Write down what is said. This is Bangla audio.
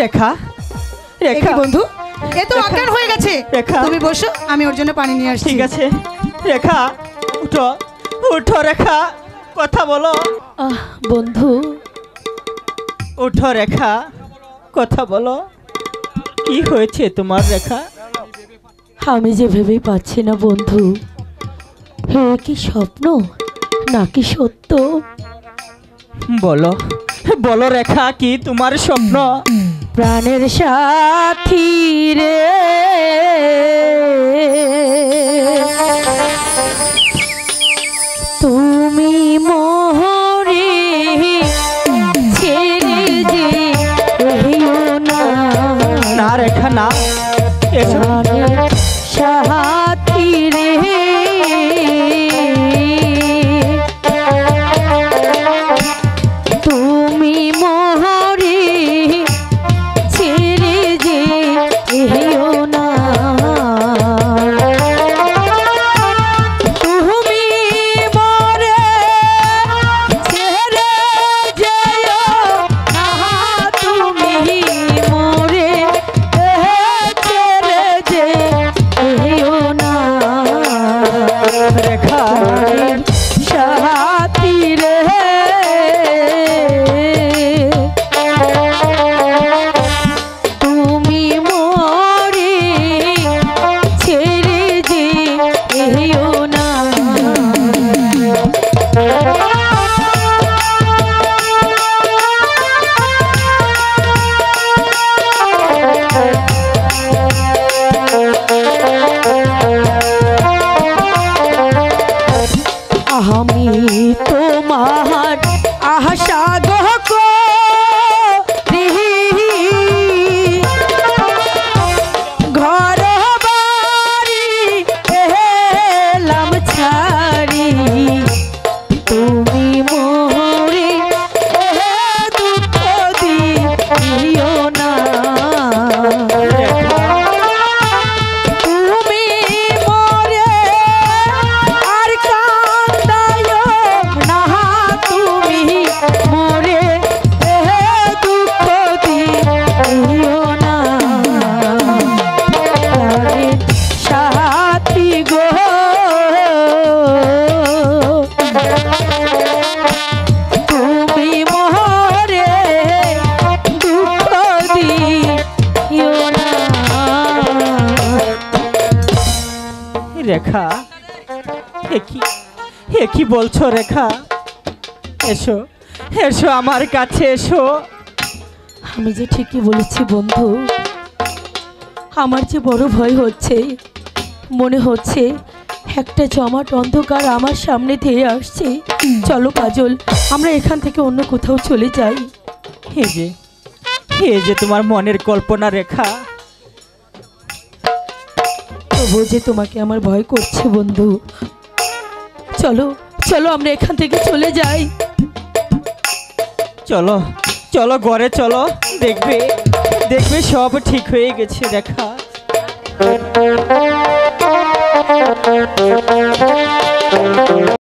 রেখা রেখা বন্ধু এ তো অজ্ঞান হয়ে গেছে। তুমি বসো, আমি ওর জন্য পানি নিয়ে আসছি। ঠিক আছে রেখা, উঠো উঠো রেখা, কথা বলো। বন্ধু উঠো রেখা, কথা বলো। কি হয়েছে তোমার রেখা? আমি যে ভেবেই পাচ্ছি না বন্ধু, হে কি স্বপ্ন নাকি সত্য? বলো বলো রেখা, কি তোমার স্বপ্ন? প্রাণের সাথী রে, তুমি মোহরে ছেড়ে যে রহিও না। না রেখা না, প্রাণের সাথী রে, তুমি মোহরে ছেড়ে যে রহিও না। তুমি মোরে ছেড়ে যেও না, তুমি মোরে ছেড়ে যে রহিও না। রেখা সাথী রে, তুমি মোরে ছেড়ে যে রহিও না। আমি তোমার আশা গো করি, ঘর বাড়ি এলাম ছাড়ি, তুমি মোরে দুঃখ দিও না। তুমি মোরে আর কান্দায়ো না, তুমি মোরে দুঃখ দিও না। প্রাণের সাথী গো, তুমি মোরে দুঃখ দিও না। রেখা, এ কি বলছো রেখা? এসো এসো আমার কাছে এসো। আমি যে ঠিকই বলেছি বন্ধু, আমার যে বড় ভয় হচ্ছে, মনে হচ্ছে একটা জমাট অন্ধকার আমার সামনে ধেয়ে আসছে। চলো কাজল, আমরা এখান থেকে অন্য কোথাও চলে যাই। এই যে তোমার মনের কল্পনা রেখা, তবুও যে তোমাকে আমার ভয় করছে বন্ধু। চলো চলো আমরা এখান থেকে চলে যাই। চলো চলো ঘরে চলো, দেখবে দেখবে সব ঠিক হয়ে গেছে রেখা।